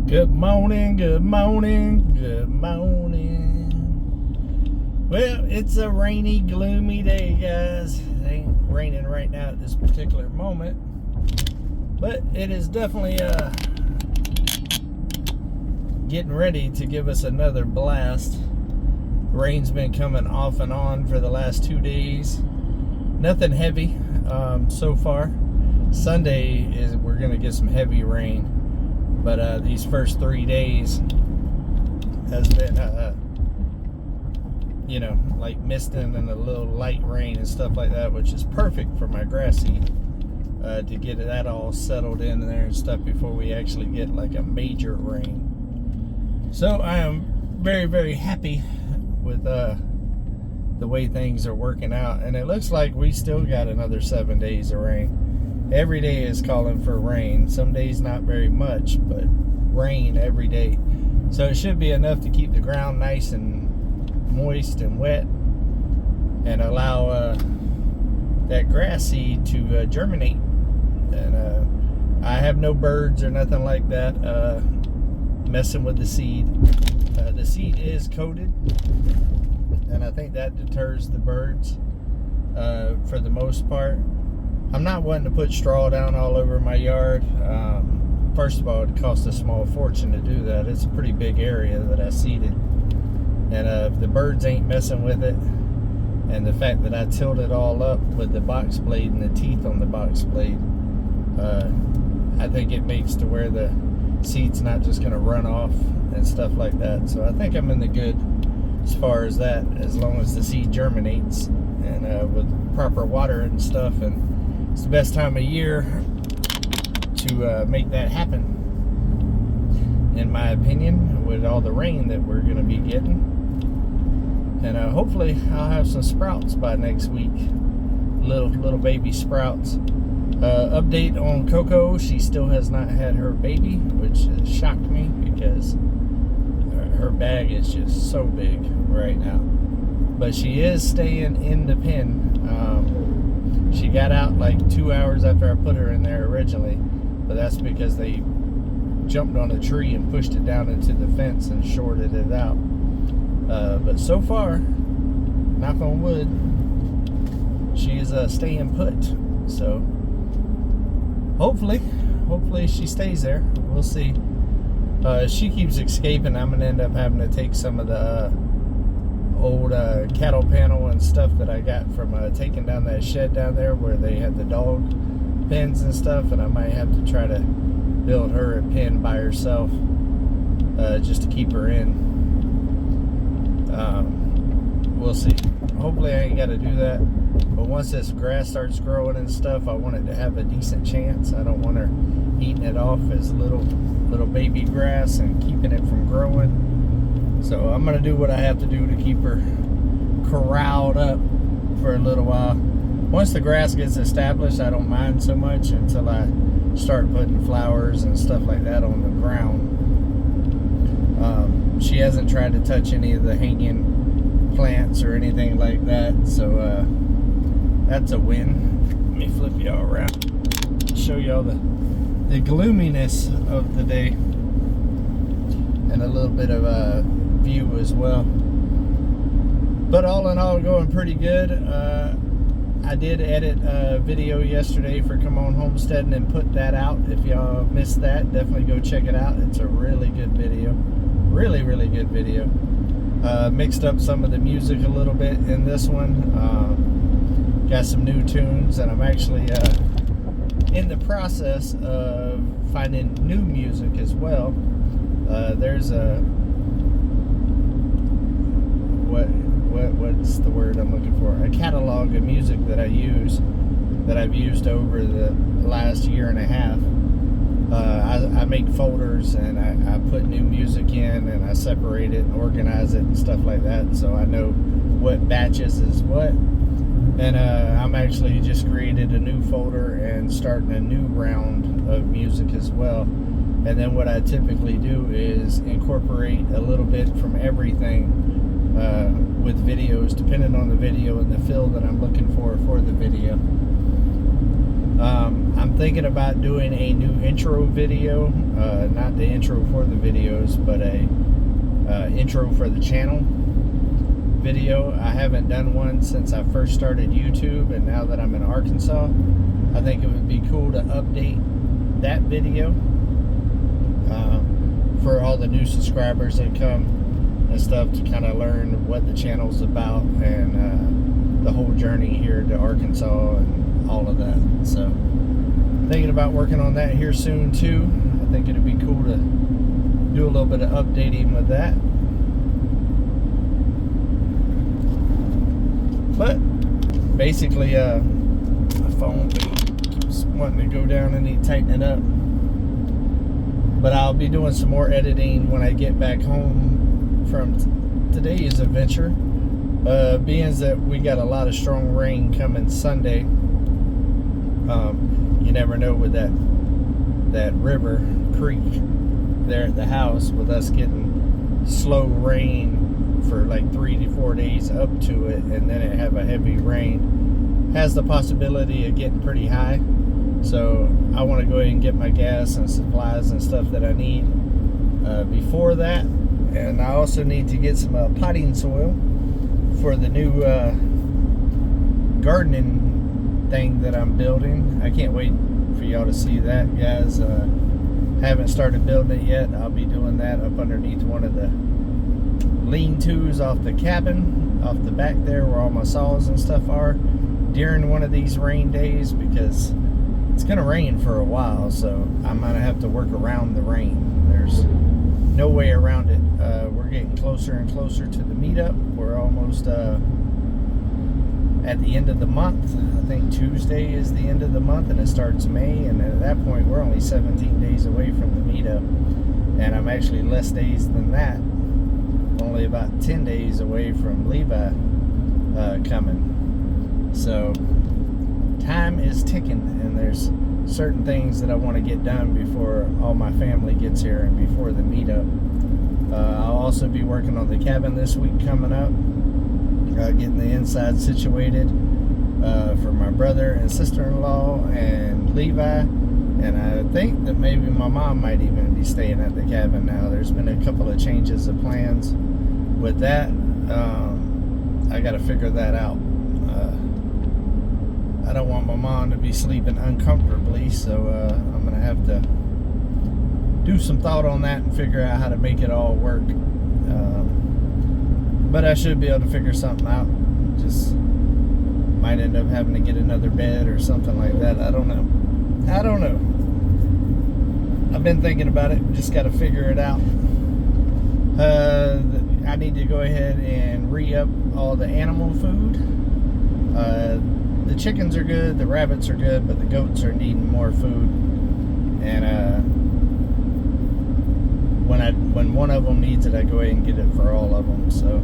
Good morning, good morning, good morning. Well, it's a rainy, gloomy day, guys. It ain't raining right now at this particular moment, but it is definitely getting ready to give us another blast. Rain's been coming off and on for the last 2 days. Nothing heavy so far. Sunday we're gonna get some heavy rain. But these first 3 days has been, like misting and a little light rain and stuff like that, which is perfect for my grass seed to get that all settled in there and stuff before we actually get like a major rain. So I am very, very happy with the way things are working out. And it looks like we still got another 7 days of rain. Every day is calling for rain. Some days not very much, but rain every day. So it should be enough to keep the ground nice and moist and wet and allow that grass seed to germinate. And I have no birds or nothing like that messing with the seed. The seed is coated, and I think that deters the birds for the most part. I'm not wanting to put straw down all over my yard. First of all, it costs a small fortune to do that. It's a pretty big area that I seeded. And if the birds ain't messing with it, and the fact that I tilled it all up with the box blade and the teeth on the box blade, I think it makes to where the seed's not just going to run off and stuff like that. So I think I'm in the good as far as that, as long as the seed germinates and with proper water and stuff. And it's the best time of year to make that happen, in my opinion, with all the rain that we're going to be getting. And hopefully I'll have some sprouts by next week, little baby sprouts. Update on Coco, she still has not had her baby, which shocked me because her bag is just so big right now. But she is staying in the pen. She got out like 2 hours after I put her in there originally, but that's because they jumped on a tree and pushed it down into the fence and shorted it out. But so far, knock on wood, she is staying put. So hopefully she stays there. We'll see. If she keeps escaping, I'm gonna end up having to take some of the old cattle panel and stuff that I got from taking down that shed down there where they had the dog pens and stuff, and I might have to try to build her a pen by herself just to keep her in. We'll see. Hopefully I ain't got to do that, but once this grass starts growing and stuff, I want it to have a decent chance. I don't want her eating it off as little baby grass and keeping it from growing. So I'm going to do what I have to do to keep her corralled up for a little while. Once the grass gets established, I don't mind so much until I start putting flowers and stuff like that on the ground. She hasn't tried to touch any of the hanging plants or anything like that, so that's a win. Let me flip y'all around, show y'all the gloominess of the day and a little bit of a view as well. But all in all, going pretty good. I did edit a video yesterday for Come On Homesteading and put that out. If y'all missed that, definitely go check it out. It's a really good video. Really, really good video. Mixed up some of the music a little bit in this one. Got some new tunes, and I'm actually in the process of finding new music as well. There's a what's the word I'm looking for? A catalog of music that I've used over the last year and a half. I make folders, and I put new music in, and I separate it and organize it and stuff like that, so I know what batches is what. And I'm actually just created a new folder and starting a new round of music as well. And then what I typically do is incorporate a little bit from everything with videos, depending on the video and the feel that I'm looking for the video. I'm thinking about doing a new intro video, not the intro for the videos, but a intro for the channel video. I haven't done one since I first started YouTube, and now that I'm in Arkansas, I think it would be cool to update that video for all the new subscribers that come and stuff, to kind of learn what the channel's about and the whole journey here to Arkansas and all of that. So thinking about working on that here soon too. I think it'd be cool to do a little bit of updating with that. But basically my phone keeps wanting to go down and need to tighten it up. But I'll be doing some more editing when I get back home from today's adventure. Being that we got a lot of strong rain coming Sunday, you never know with that river creek there at the house, with us getting slow rain for like 3 to 4 days up to it, and then it have a heavy rain, has the possibility of getting pretty high. So I want to go ahead and get my gas and supplies and stuff that I need before that. And I also need to get some potting soil for the new gardening thing that I'm building. I can't wait for y'all to see that, guys. Haven't started building it yet. I'll be doing that up underneath one of the lean-tos off the cabin, off the back there where all my saws and stuff are, during one of these rain days, because it's gonna rain for a while, so I'm gonna have to work around the rain. There's no way around it. We're getting closer and closer to the meetup. We're almost at the end of the month. I think Tuesday is the end of the month, and it starts May, and at that point we're only 17 days away from the meetup, and I'm actually less days than that, only about 10 days away from Levi coming. So time is ticking, and there's certain things that I want to get done before all my family gets here and before the meetup. I'll also be working on the cabin this week coming up, getting the inside situated for my brother and sister-in-law and Levi, and I think that maybe my mom might even be staying at the cabin now. There's been a couple of changes of plans with that. I got to figure that out. I don't want my mom to be sleeping uncomfortably, so I'm going to have to do some thought on that and figure out how to make it all work. But I should be able to figure something out. Just might end up having to get another bed or something like that. I don't know. I've been thinking about it. Just got to figure it out. I need to go ahead and re-up all the animal food. The chickens are good, the rabbits are good, but the goats are needing more food. And when one of them needs it, I go ahead and get it for all of them. So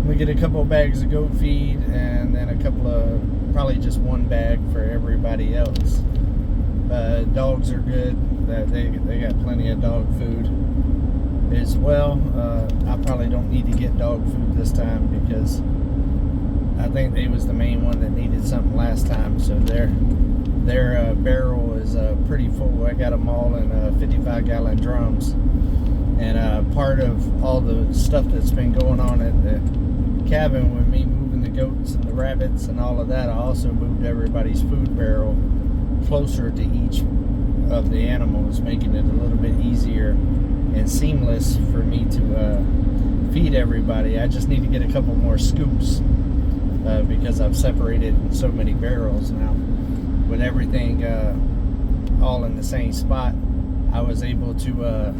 we get a couple of bags of goat feed, and then a couple of, probably just one bag for everybody else. Dogs are good. They got plenty of dog food as well. I probably don't need to get dog food this time, because I think they was the main one that needed something last time. So their barrel is pretty full. I got them all in 55-gallon drums. And part of all the stuff that's been going on at the cabin with me moving the goats and the rabbits and all of that, I also moved everybody's food barrel closer to each of the animals, making it a little bit easier and seamless for me to feed everybody. I just need to get a couple more scoops because I've separated so many barrels now. With everything all in the same spot, I was able to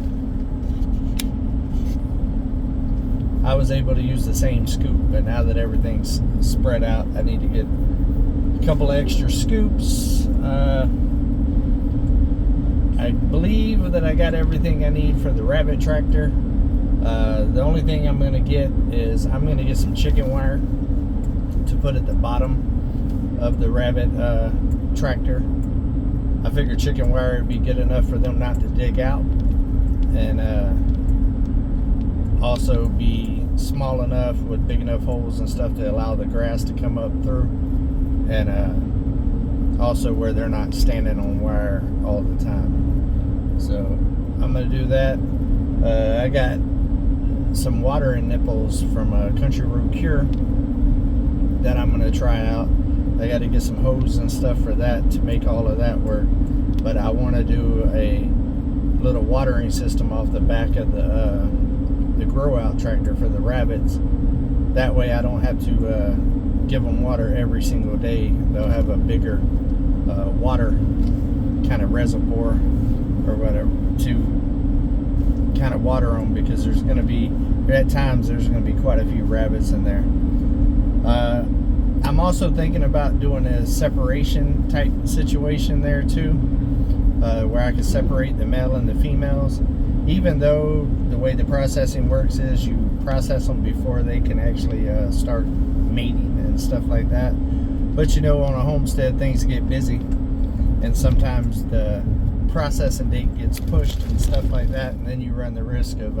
use the same scoop, but now that everything's spread out, I need to get a couple extra scoops. I believe that I got everything I need for the rabbit tractor. The only thing I'm going to get is I'm going to get some chicken wire to put at the bottom of the rabbit tractor. I figured chicken wire would be good enough for them not to dig out, and also be small enough with big enough holes and stuff to allow the grass to come up through. And Also where they're not standing on wire all the time. So I'm gonna do that. I got some watering nipples from Country Road Cure that I'm gonna try out. I got to get some hose and stuff for that to make all of that work. But I want to do a little watering system off the back of the grow out tractor for the rabbits. That way I don't have to give them water every single day. They'll have a bigger water kind of reservoir or whatever to kind of water them, because there's going to be, at times there's going to be quite a few rabbits in there. I'm also thinking about doing a separation type situation there too, where I can separate the male and the females, even though the way the processing works is you process them before they can actually start mating and stuff like that. But you know, on a homestead things get busy, and sometimes the processing date gets pushed and stuff like that, and then you run the risk of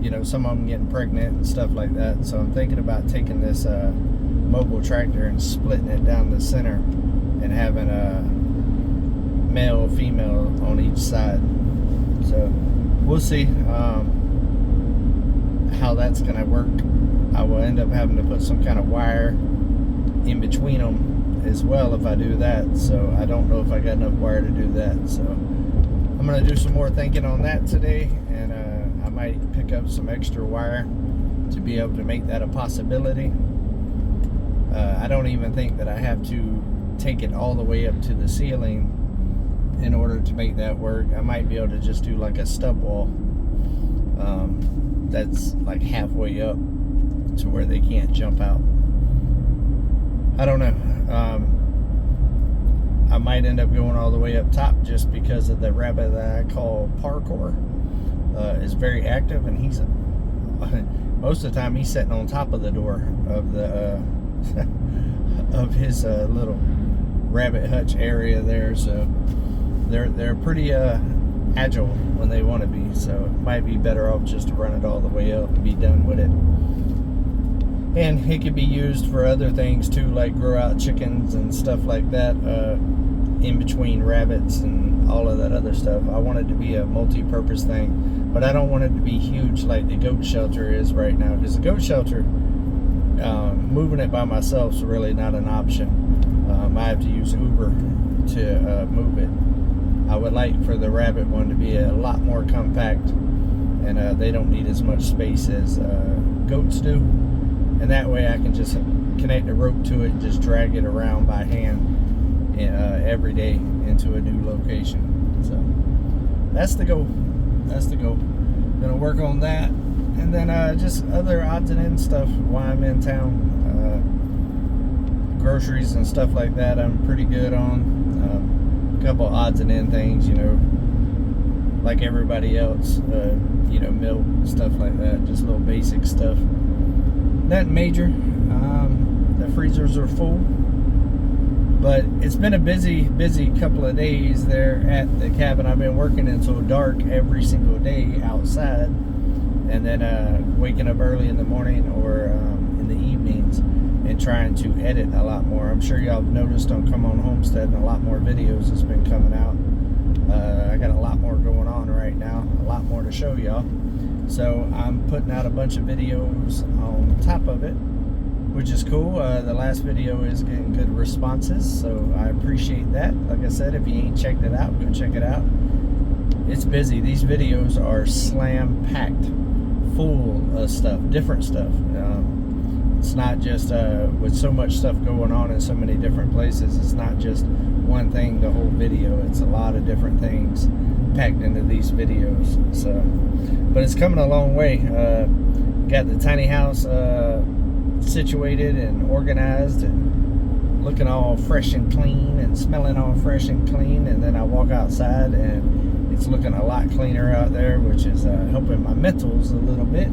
you know, some of them getting pregnant and stuff like that. So I'm thinking about taking this mobile tractor and splitting it down the center and having a male, female on each side. So we'll see how that's gonna work. I will end up having to put some kind of wire in between them as well if I do that. So I don't know if I got enough wire to do that. So I'm gonna do some more thinking on that today, and I might pick up some extra wire to be able to make that a possibility. I don't even think that I have to take it all the way up to the ceiling in order to make that work. I might be able to just do like a stub wall that's like halfway up to where they can't jump out. I don't know. I might end up going all the way up top just because of the rabbit that I call Parkour is very active, and he's most of the time he's sitting on top of the door of the of his little rabbit hutch area there. So they're pretty agile when they want to be. So it might be better off just to run it all the way up and be done with it. And it can be used for other things too, like grow out chickens and stuff like that, in between rabbits and all of that other stuff. I want it to be a multi-purpose thing, but I don't want it to be huge like the goat shelter is right now, because the goat shelter, moving it by myself is really not an option. I have to use Uber to move it. I would like for the rabbit one to be a lot more compact, and they don't need as much space as goats do. And that way I can just connect a rope to it and just drag it around by hand every day into a new location. So that's the goal. That's the goal. Gonna work on that, and then just other odds and ends stuff while I'm in town. Groceries and stuff like that I'm pretty good on. A couple odds and end things, you know, like everybody else, you know, milk, stuff like that, just little basic stuff. Nothing major. The freezers are full, but it's been a busy couple of days there at the cabin. I've been working until dark every single day outside, and then waking up early in the morning or in the evenings and trying to edit a lot more. I'm sure y'all have noticed on cmonhomesteading a lot more videos has been coming out. I got a lot more going on right now, a lot more to show y'all. So I'm putting out a bunch of videos on top of it, which is cool. The last video is getting good responses, so I appreciate that. Like I said, if you ain't checked it out, go check it out. It's busy. These videos are slam packed full of stuff, different stuff. It's not just with so much stuff going on in so many different places, it's not just one thing the whole video. It's a lot of different things packed into these videos. So, but it's coming a long way. Got the tiny house situated and organized and looking all fresh and clean and smelling all fresh and clean, and then I walk outside and it's looking a lot cleaner out there, which is helping my mentals a little bit.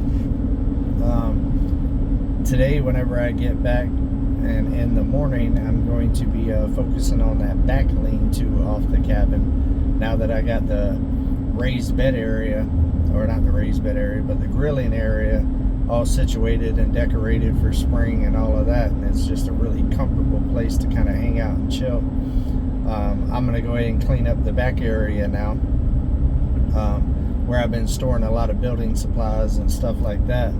Today, whenever I get back and in the morning, I'm going to be focusing on that back lean-to off the cabin. Now that I got the raised bed area, or not the raised bed area, but the grilling area all situated and decorated for spring and all of that, and it's just a really comfortable place to kind of hang out and chill. I'm going to go ahead and clean up the back area now, where I've been storing a lot of building supplies and stuff like that,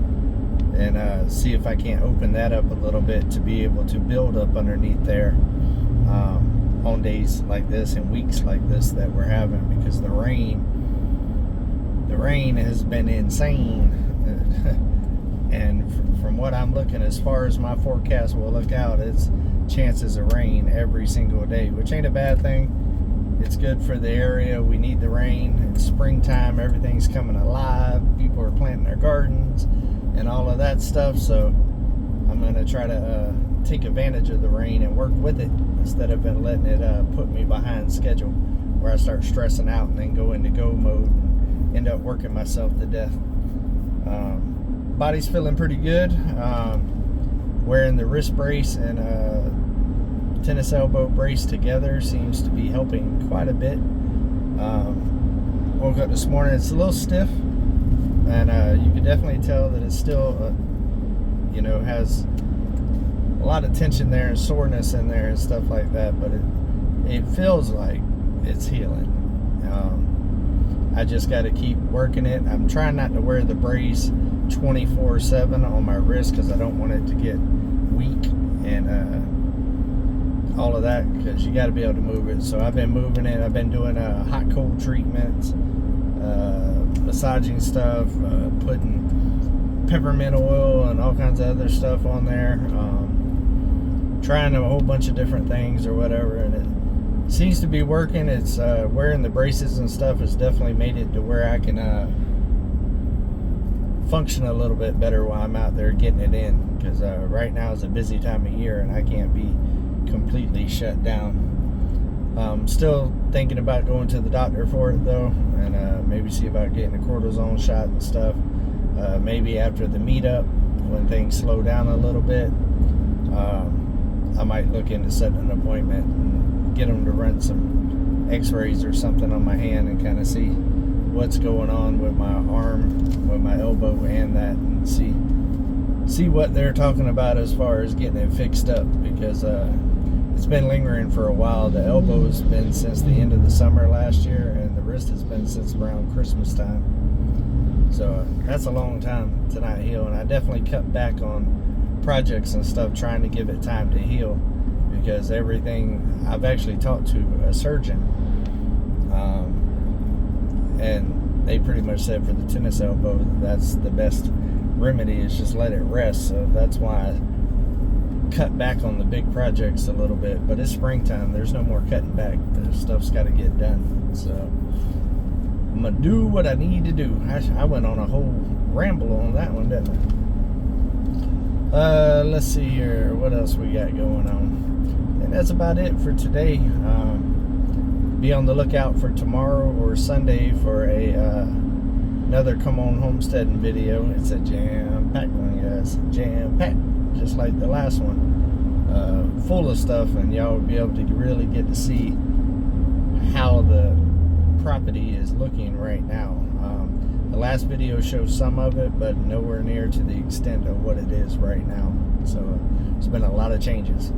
and see if I can't open that up a little bit to be able to build up underneath there on days like this and weeks like this that we're having, because the rain has been insane. And from what I'm looking, as far as my forecast will look out, it's chances of rain every single day, which ain't a bad thing. It's good for the area. We need the rain. It's springtime. Everything's coming alive. People are planting their gardens and all of that stuff. So I'm going to try to take advantage of the rain and work with it, instead of letting it put me behind schedule, where I start stressing out and then go into go mode and end up working myself to death. Body's feeling pretty good. Wearing the wrist brace and tennis elbow brace together seems to be helping quite a bit. Woke up this morning, it's a little stiff, and you can definitely tell that it's still has a lot of tension there and soreness in there and stuff like that, but it feels like it's healing. I just got to keep working it. I'm trying not to wear the brace 24/7 on my wrist, because I don't want it to get weak and all of that, because you got to be able to move it. So I've been moving it. I've been doing hot cold treatments, massaging stuff, putting peppermint oil and all kinds of other stuff on there, trying a whole bunch of different things or whatever, and it seems to be working. It's wearing the braces and stuff has definitely made it to where I can function a little bit better while I'm out there getting it in, because right now is a busy time of year and I can't be completely shut down. Still thinking about going to the doctor for it though, and maybe see about getting a cortisone shot and stuff. Maybe after the meetup, when things slow down a little bit, I might look into setting an appointment and get them to run some x-rays or something on my hand and kind of see what's going on with my arm, with my elbow and that, and see what they're talking about as far as getting it fixed up, because it's been lingering for a while. The elbow's been since the end of the summer last year, and the wrist has been since around Christmas time. So that's a long time to not heal, and I definitely cut back on projects and stuff, trying to give it time to heal, because everything, I've actually talked to a surgeon, and they pretty much said for the tennis elbow, that's the best remedy, is just let it rest. So that's why I cut back on the big projects a little bit. But it's springtime, there's no more cutting back. The stuff's got to get done. So I'm gonna do what I need to do. I went on a whole ramble on that one, didn't I? Let's see here, what else we got going on, and that's about it for today. Be on the lookout for tomorrow or Sunday for another Come On Homesteading video. It's a jam-packed one, guys. Jam-packed, just like the last one. Full of stuff, and y'all will be able to really get to see how the property is looking right now. The last video shows some of it, but nowhere near to the extent of what it is right now. So it's been a lot of changes.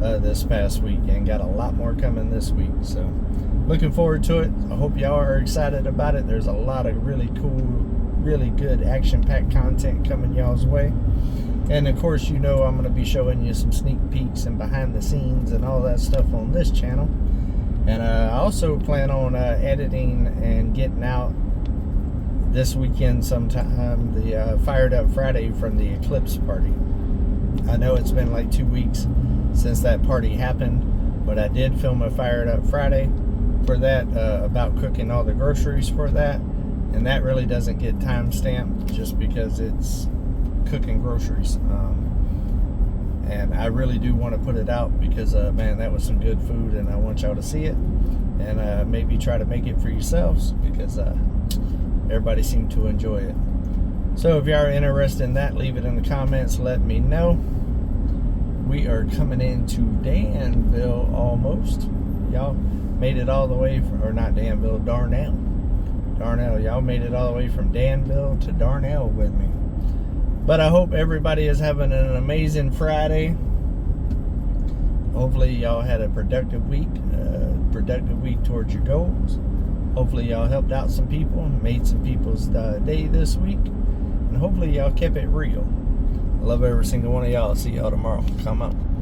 This past week, and got a lot more coming this week, so looking forward to it. I hope y'all are excited about it. There's a lot of really cool, really good action-packed content coming y'all's way, and of course, I'm going to be showing you some sneak peeks and behind the scenes and all that stuff on this channel. And I also plan on editing and getting out this weekend sometime the Fired Up Friday from the Eclipse party. I know it's been like 2 weeks since that party happened, but I did film a Fired Up Friday for that, about cooking all the groceries for that, and that really doesn't get time stamped just because it's cooking groceries, and I really do want to put it out because man, that was some good food, and I want y'all to see it, and maybe try to make it for yourselves, because everybody seemed to enjoy it. So if you are interested in that, leave it in the comments, let me know. We are coming into Danville almost. Y'all made it all the way from, or not Danville, Darnell. Darnell, y'all made it all the way from Danville to Darnell with me. But I hope everybody is having an amazing Friday. Hopefully y'all had a productive week towards your goals. Hopefully y'all helped out some people, made some people's day this week, and hopefully y'all kept it real. I love every single one of y'all. See y'all tomorrow. Come on.